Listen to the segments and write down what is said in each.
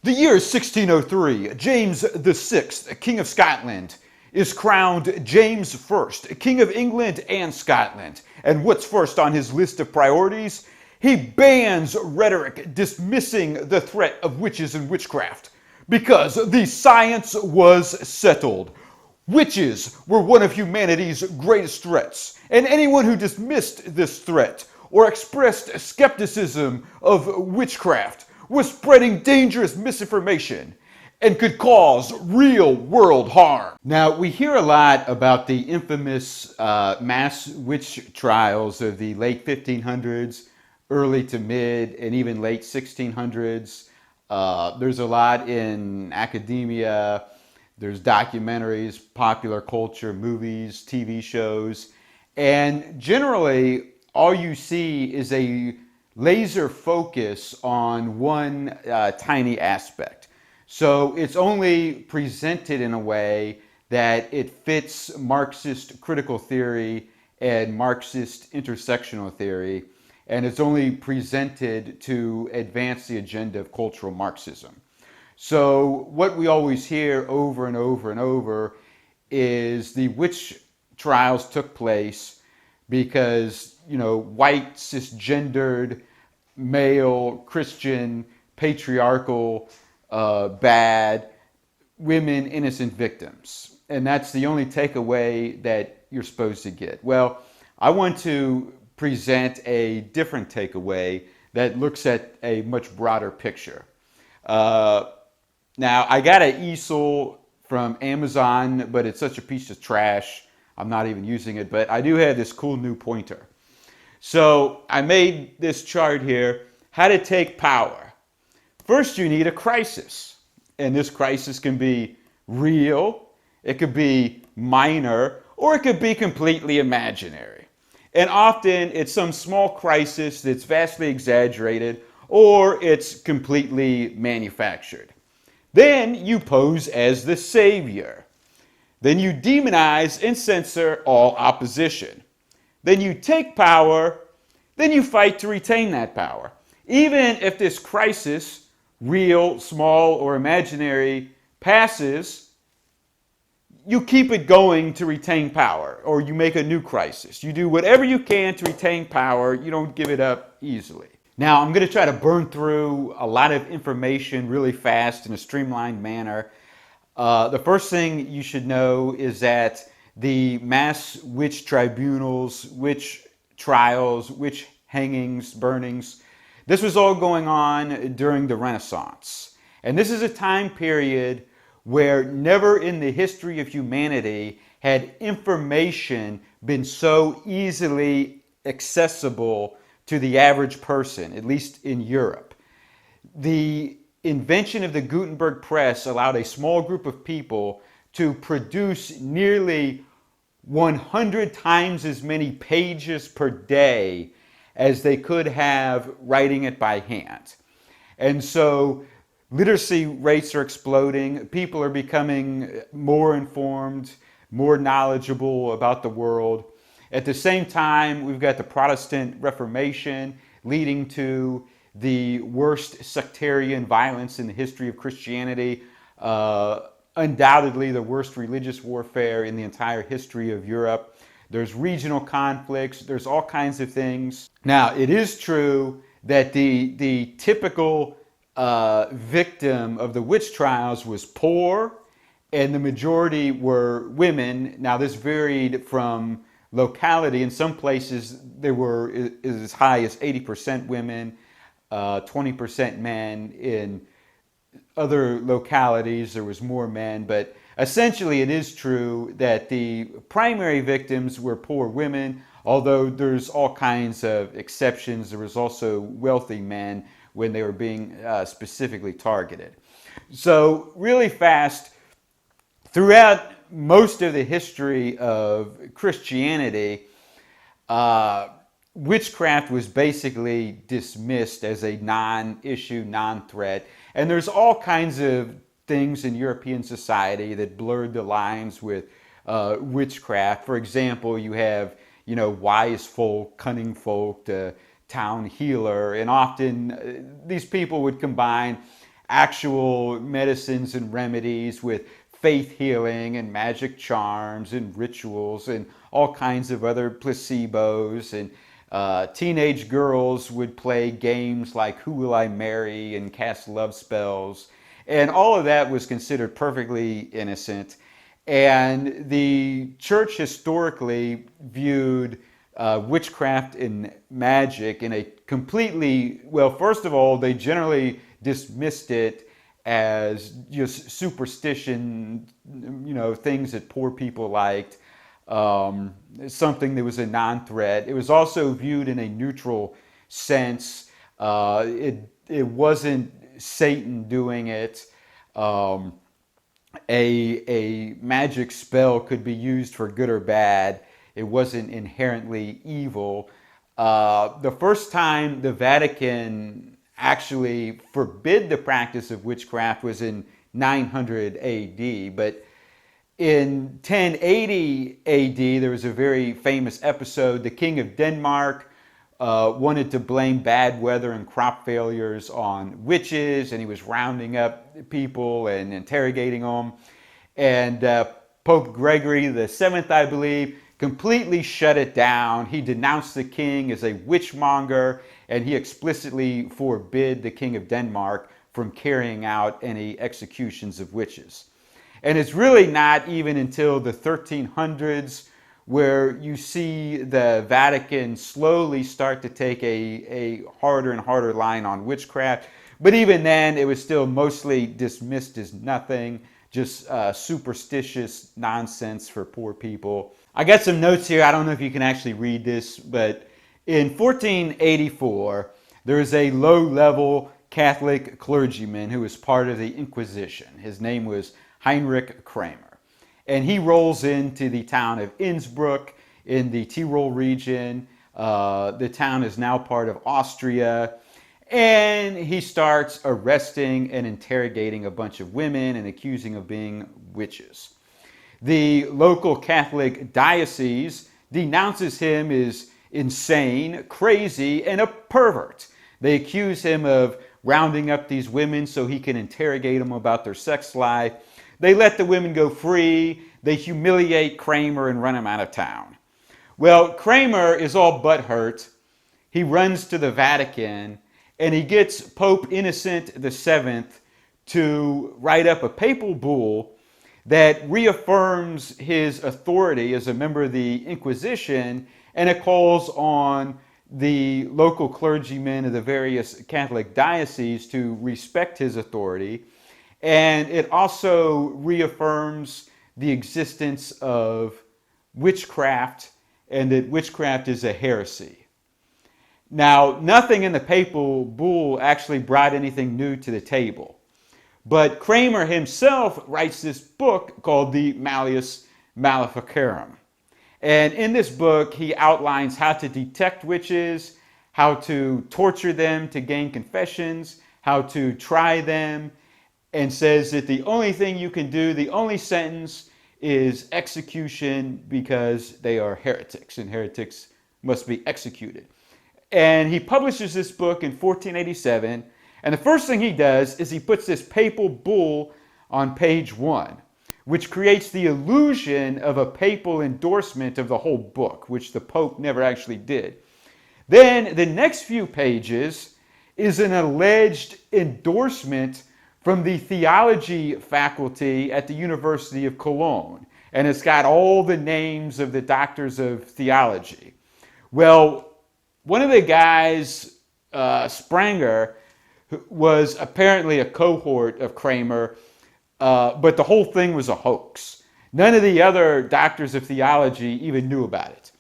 The year is 1603. James VI, King of Scotland, is crowned James I, King of England and Scotland. And what's first on his list of priorities? He bans rhetoric dismissing the threat of witches and witchcraft because the science was settled. Witches were one of humanity's greatest threats, and anyone who dismissed this threat or expressed skepticism of witchcraft was spreading dangerous misinformation and could cause real world harm. Now, we hear a lot about the infamous mass witch trials of the late 1500s, early to mid, and even late 1600s. There's a lot in academia. There's documentaries, popular culture, movies, TV shows, and generally all you see is a laser focus on one tiny aspect. So it's only presented in a way that it fits Marxist critical theory and Marxist intersectional theory, and it's only presented to advance the agenda of cultural Marxism. So what we always hear over and over and over is the witch trials took place because, white, cisgendered, male, Christian, patriarchal, bad, women, innocent victims. And that's the only takeaway that you're supposed to get. Well, I want to present a different takeaway that looks at a much broader picture. Now, I got an easel from Amazon, but it's such a piece of trash, I'm not even using it, but I do have this cool new pointer. So I made this chart here, how to take power. First, you need a crisis. And this crisis can be real, it could be minor, or it could be completely imaginary. And often it's some small crisis that's vastly exaggerated, or it's completely manufactured. Then you pose as the savior. Then you demonize and censor all opposition. Then you take power. Then you fight to retain that power. Even if this crisis, real, small, or imaginary, passes, you keep it going to retain power, or you make a new crisis. You do whatever you can to retain power. You don't give it up easily. Now, I'm going to try to burn through a lot of information really fast in a streamlined manner. The first thing you should know is that the mass witch tribunals, witch trials, witch hangings, burnings, this was all going on during the Renaissance. And this is a time period where never in the history of humanity had information been so easily accessible to the average person, at least in Europe. The invention of the Gutenberg press allowed a small group of people to produce nearly 100 times as many pages per day as they could have writing it by hand. And so literacy rates are exploding. People are becoming more informed, more knowledgeable about the world. At the same time, we've got the Protestant Reformation leading to the worst sectarian violence in the history of Christianity, undoubtedly the worst religious warfare in the entire history of Europe. There's regional conflicts, there's all kinds of things. Now, it is true that the typical victim of the witch trials was poor, and the majority were women. Now, this varied from locality. In some places, there were as high as 80% women, 20% men. In other localities, there was more men. But essentially, it is true that the primary victims were poor women, although there's all kinds of exceptions. There was also wealthy men when they were being specifically targeted. So really fast, throughout most of the history of Christianity, witchcraft was basically dismissed as a non-issue, non-threat. And there's all kinds of things in European society that blurred the lines with witchcraft. For example, you have, wise folk, cunning folk, the town healer, and often these people would combine actual medicines and remedies with faith healing and magic charms and rituals and all kinds of other placebos. And teenage girls would play games like Who Will I Marry and cast love spells. And all of that was considered perfectly innocent. And the church historically viewed witchcraft and magic in a completely, well, first of all, they generally dismissed it as just superstition, things that poor people liked, something that was a non-threat. It was also viewed in a neutral sense. It wasn't Satan doing it. A magic spell could be used for good or bad. It wasn't inherently evil. The first time the Vatican actually forbid the practice of witchcraft was in 900 AD, but in 1080 AD there was a very famous episode. The King of Denmark wanted to blame bad weather and crop failures on witches, and he was rounding up people and interrogating them. And Pope Gregory the Seventh, I believe, completely shut it down. He denounced the king as a witchmonger, and he explicitly forbid the King of Denmark from carrying out any executions of witches. And it's really not even until the 1300s where you see the Vatican slowly start to take a harder and harder line on witchcraft. But even then, it was still mostly dismissed as nothing, just superstitious nonsense for poor people. I got some notes here. I don't know if you can actually read this, but in 1484, there was a low-level Catholic clergyman who was part of the Inquisition. His name was Heinrich Kramer. And he rolls into the town of Innsbruck in the Tyrol region. The town is now part of Austria. And he starts arresting and interrogating a bunch of women and accusing of being witches. The local Catholic diocese denounces him as insane, crazy, and a pervert. They accuse him of rounding up these women so he can interrogate them about their sex life. They let the women go free. They humiliate Kramer and run him out of town. Well, Kramer is all butthurt. He runs to the Vatican, and he gets Pope Innocent VII to write up a papal bull that reaffirms his authority as a member of the Inquisition, and it calls on the local clergymen of the various Catholic dioceses to respect his authority. And it also reaffirms the existence of witchcraft and that witchcraft is a heresy. Now, nothing in the papal bull actually brought anything new to the table. But Kramer himself writes this book called the Malleus Maleficarum. And in this book, he outlines how to detect witches, how to torture them to gain confessions, how to try them, and says that the only thing you can do, the only sentence, is execution because they are heretics, and heretics must be executed. And he publishes this book in 1487, and the first thing he does is he puts this papal bull on page 1, which creates the illusion of a papal endorsement of the whole book, which the Pope never actually did. Then the next few pages is an alleged endorsement from the theology faculty at the University of Cologne. And it's got all the names of the doctors of theology. Well, one of the guys, Spranger, was apparently a cohort of Kramer, but the whole thing was a hoax. None of the other doctors of theology even knew about it.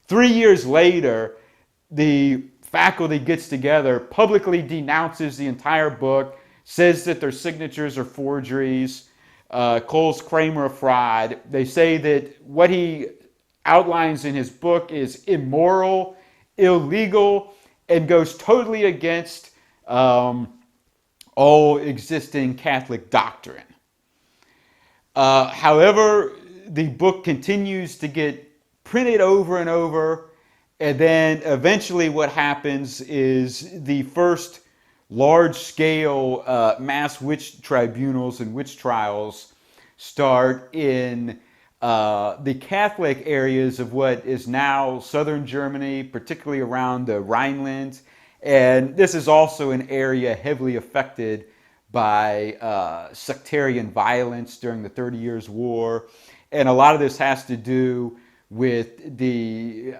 3 years later, the faculty gets together, publicly denounces the entire book, says that their signatures are forgeries, calls Kramer a fraud. They say that what he outlines in his book is immoral, illegal, and goes totally against all existing Catholic doctrine. However, the book continues to get printed over and over, and then eventually what happens is the first large-scale mass witch tribunals and witch trials start in the Catholic areas of what is now southern Germany, particularly around the Rhineland. And this is also an area heavily affected by sectarian violence during the 30 Years' War. And a lot of this has to do with the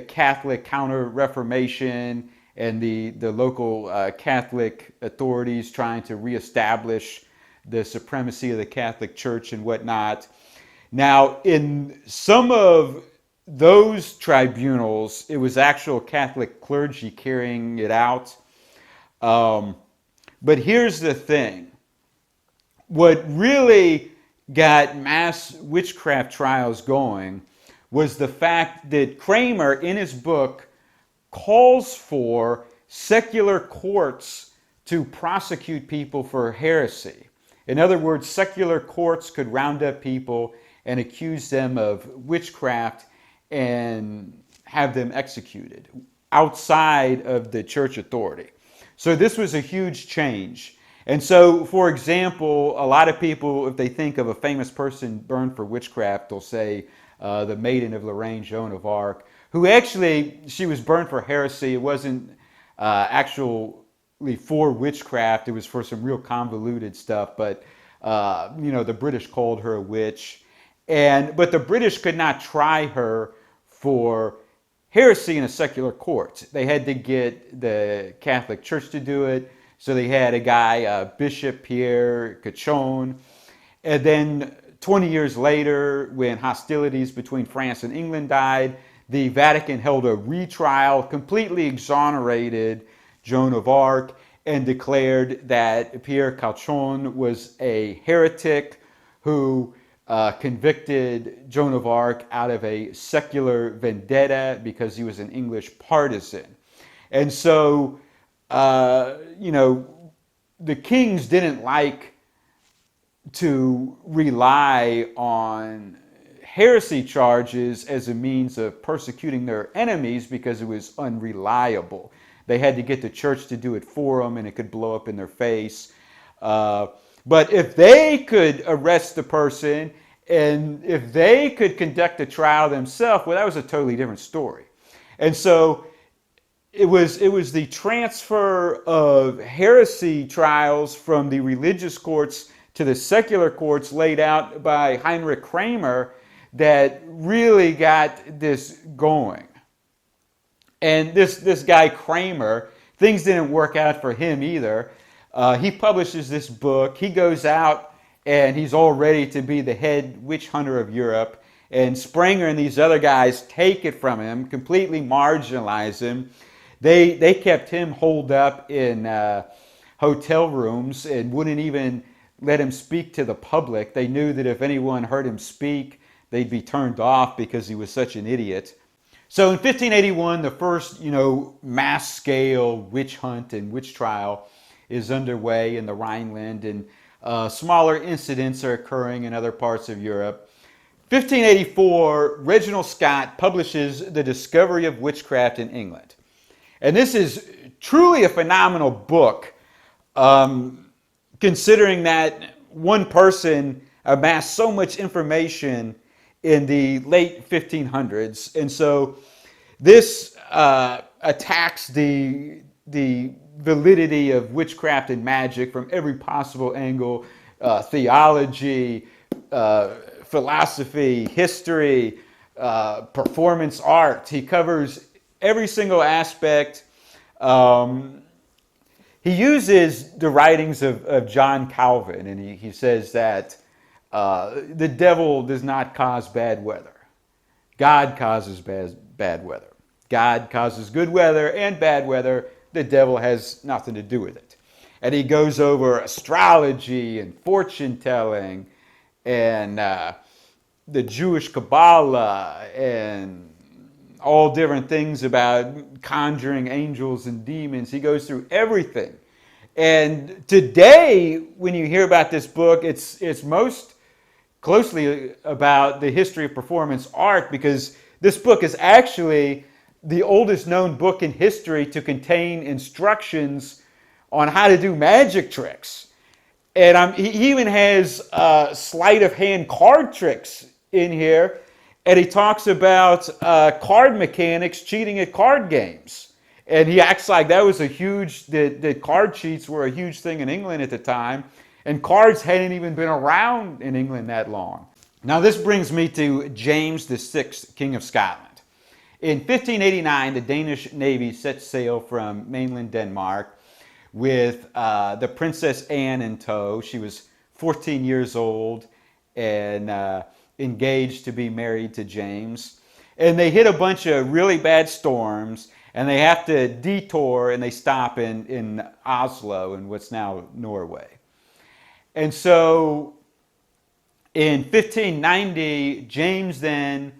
Catholic Counter-Reformation and the local Catholic authorities trying to reestablish the supremacy of the Catholic Church and whatnot. Now, in some of those tribunals, it was actual Catholic clergy carrying it out. But here's the thing. What really got mass witchcraft trials going was the fact that Kramer, in his book, calls for secular courts to prosecute people for heresy. In other words, secular courts could round up people and accuse them of witchcraft and have them executed outside of the church authority. So this was a huge change. And so, for example, a lot of people, if they think of a famous person burned for witchcraft, they'll say the Maiden of Lorraine, Joan of Arc, who actually, she was burned for heresy. It wasn't actually for witchcraft. It was for some real convoluted stuff. But, the British called her a witch. But the British could not try her for heresy in a secular court. They had to get the Catholic Church to do it. So they had a guy, Bishop Pierre Cachon. And then 20 years later, when hostilities between France and England died, the Vatican held a retrial, completely exonerated Joan of Arc, and declared that Pierre Cachon was a heretic who convicted Joan of Arc out of a secular vendetta because he was an English partisan. And so, the kings didn't like to rely on heresy charges as a means of persecuting their enemies because it was unreliable. They had to get the church to do it for them, and it could blow up in their face. But if they could arrest the person and if they could conduct a trial themselves, well, that was a totally different story. And so it was the transfer of heresy trials from the religious courts to the secular courts laid out by Heinrich Kramer that really got this going. And this guy Kramer, things didn't work out for him either. He publishes this book. He goes out and he's all ready to be the head witch hunter of Europe. And Sprenger and these other guys take it from him, completely marginalize him. They kept him holed up in hotel rooms and wouldn't even let him speak to the public. They knew that if anyone heard him speak, they'd be turned off because he was such an idiot. So in 1581, the first, mass-scale witch hunt and witch trial is underway in the Rhineland, and smaller incidents are occurring in other parts of Europe. 1584, Reginald Scott publishes The Discovery of Witchcraft in England. And this is truly a phenomenal book, considering that one person amassed so much information in the late 1500s. And so this attacks the validity of witchcraft and magic from every possible angle: theology, philosophy, history, performance art. He covers every single aspect. He uses the writings of John Calvin, and he says that the devil does not cause bad weather. God causes bad weather. God causes good weather and bad weather. The devil has nothing to do with it. And he goes over astrology and fortune telling and the Jewish Kabbalah and all different things about conjuring angels and demons. He goes through everything. And today, when you hear about this book, it's most closely about the history of performance art, because this book is actually the oldest known book in history to contain instructions on how to do magic tricks. And he even has sleight of hand card tricks in here. And he talks about card mechanics, cheating at card games. And he acts like that was that card cheats were a huge thing in England at the time. And cards hadn't even been around in England that long. Now this brings me to James VI, King of Scotland. In 1589, the Danish Navy set sail from mainland Denmark with the Princess Anne in tow. She was 14 years old and engaged to be married to James. And they hit a bunch of really bad storms, and they have to detour, and they stop in Oslo, in what's now Norway. And so in 1590, James then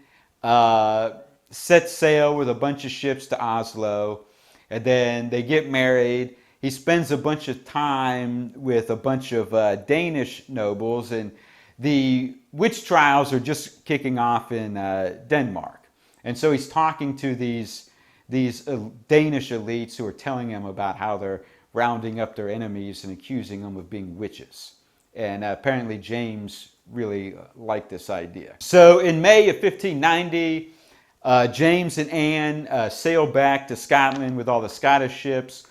sets sail with a bunch of ships to Oslo, and then they get married. He spends a bunch of time with a bunch of Danish nobles, and the witch trials are just kicking off in Denmark. And so he's talking to these Danish elites who are telling him about how they're rounding up their enemies and accusing them of being witches. And apparently James really liked this idea. So in May of 1590, James and Anne sail back to Scotland with all the Scottish ships.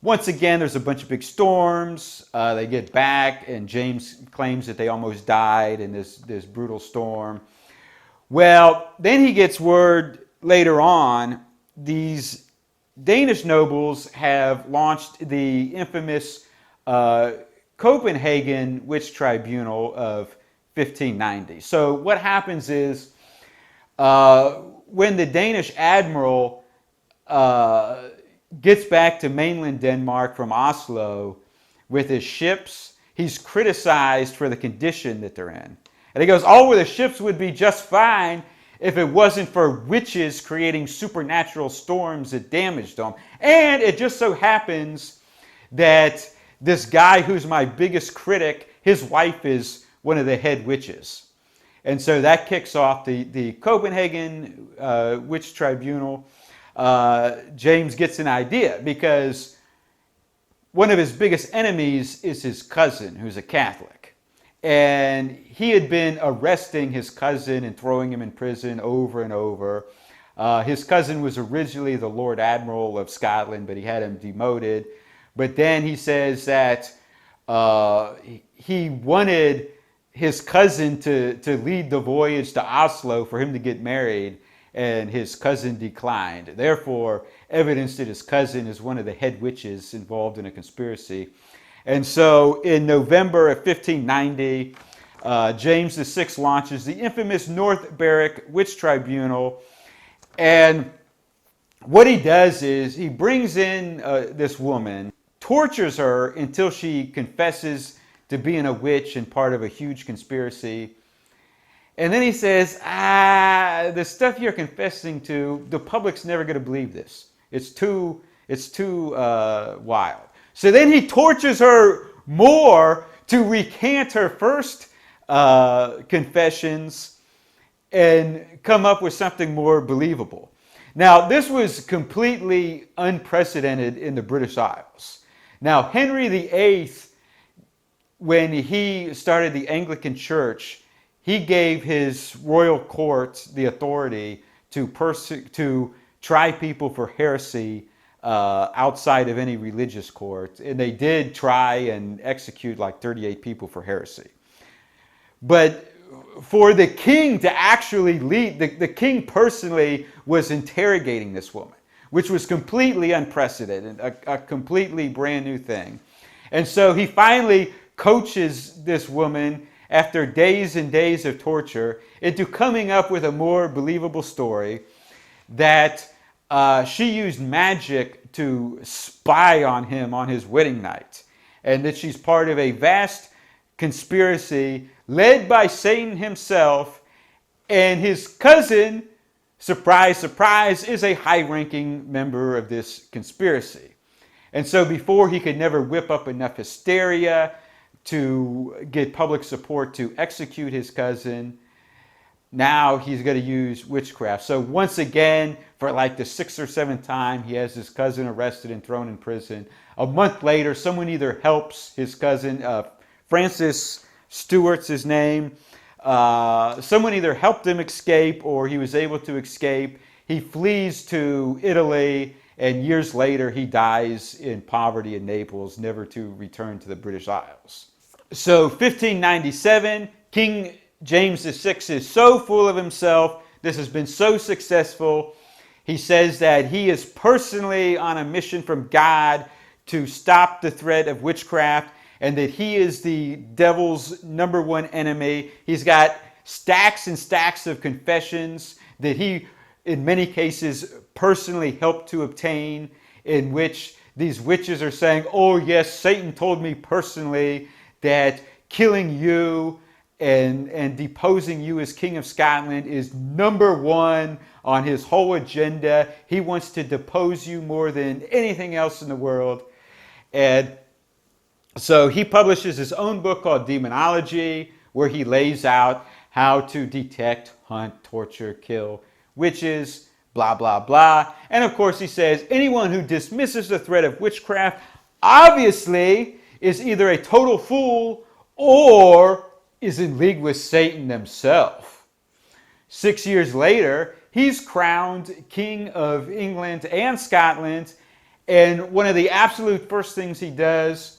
Once again, there's a bunch of big storms. They get back, and James claims that they almost died in this brutal storm. Well, then he gets word later on, these Danish nobles have launched the infamous Copenhagen Witch Tribunal of 1590. So what happens is, when the Danish admiral gets back to mainland Denmark from Oslo with his ships, he's criticized for the condition that they're in. And he goes, oh, well, the ships would be just fine if it wasn't for witches creating supernatural storms that damaged them. And it just so happens that this guy who's my biggest critic, his wife is one of the head witches. And so that kicks off the Copenhagen Witch Tribunal. James gets an idea because one of his biggest enemies is his cousin, who's a Catholic. And he had been arresting his cousin and throwing him in prison over and over. His cousin was originally the Lord Admiral of Scotland, but he had him demoted. But then he says that he wanted his cousin to lead the voyage to Oslo for him to get married, and his cousin declined. Therefore, evidence that his cousin is one of the head witches involved in a conspiracy. And so in November of 1590, James VI launches the infamous North Berwick Witch Tribunal. And what he does is he brings in this woman, tortures her until she confesses to being a witch and part of a huge conspiracy. And then he says, the stuff you're confessing to, the public's never going to believe this. It's too wild. So then he tortures her more to recant her first confessions and come up with something more believable. Now, this was completely unprecedented in the British Isles. Now, Henry VIII, when he started the Anglican Church, he gave his royal court the authority to try people for heresy outside of any religious court. And they did try and execute like 38 people for heresy. But for the king to actually lead, the king personally was interrogating this woman, which was completely unprecedented, a completely brand new thing. And so he finally coaches this woman after days and days of torture into coming up with a more believable story that she used magic to spy on him on his wedding night, and that she's part of a vast conspiracy led by Satan himself, and his cousin, surprise, surprise, is a high-ranking member of this conspiracy. And so before he could never whip up enough hysteria to get public support to execute his cousin, now he's going to use witchcraft. So once again, for like the 6th or 7th time, he has his cousin arrested and thrown in prison. A month later, someone either helps his cousin, Francis Stewart's his name. Someone either helped him escape or he was able to escape. He flees to Italy, and years later he dies in poverty in Naples, never to return to the British Isles. So 1597, King James VI is so full of himself. This has been so successful. He says that he is personally on a mission from God to stop the threat of witchcraft, and that he is the devil's #1 enemy. He's got stacks and stacks of confessions that he, in many cases, personally helped to obtain, in which these witches are saying, oh yes, Satan told me personally that killing you and deposing you as King of Scotland is #1 on his whole agenda. He wants to depose you more than anything else in the world. And so he publishes his own book called Demonology, where he lays out how to detect, hunt, torture, kill witches, blah, blah, blah. And of course he says anyone who dismisses the threat of witchcraft obviously is either a total fool or is in league with Satan himself. 6 years later, he's crowned King of England and Scotland, and one of the absolute first things he does,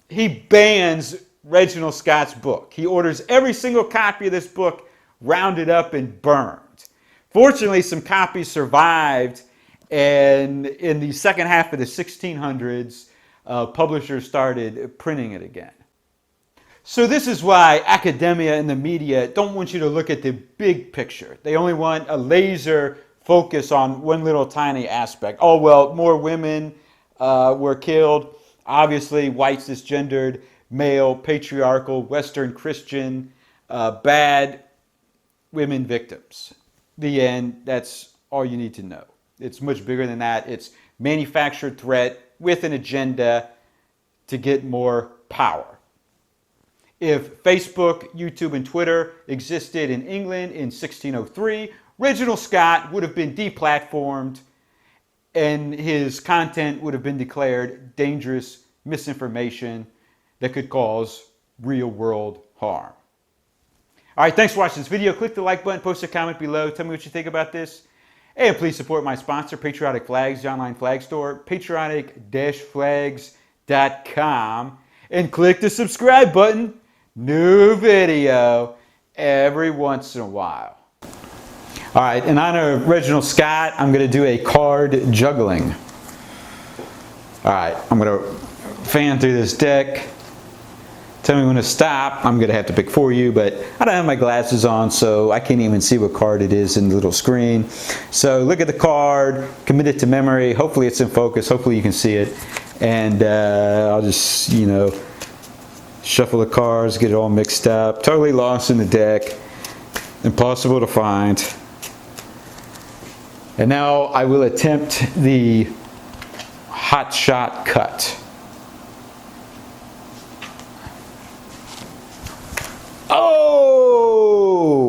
he bans Reginald Scott's book. He orders every single copy of this book rounded up and burned. Fortunately, some copies survived, and in the second half of the 1600s, publishers started printing it again. So this is why academia and the media don't want you to look at the big picture. They only want a laser focus on one little tiny aspect. Oh, well, more women were killed. Obviously, white, cisgendered, male, patriarchal, Western Christian, bad women victims. The end. That's all you need to know. It's much bigger than that. It's manufactured threat with an agenda to get more power. If Facebook, YouTube, and Twitter existed in England in 1603, Reginald Scott would have been deplatformed and his content would have been declared dangerous misinformation that could cause real-world harm. All right, thanks for watching this video. Click the like button, post a comment below. Tell me what you think about this. And please support my sponsor, Patriotic Flags, the online flag store, patriotic-flags.com. And click the subscribe button. New video every once in a while. All right, in honor of Reginald Scott, I'm going to do a card juggling. All right, I'm going to fan through this deck. Tell me when to stop. I'm going to have to pick for you, but I don't have my glasses on, so I can't even see what card it is in the little screen. So look at the card, commit it to memory. Hopefully it's in focus. Hopefully you can see it. And I'll just, shuffle the cards, get it all mixed up. Totally lost in the deck. Impossible to find. And now I will attempt the hot shot cut.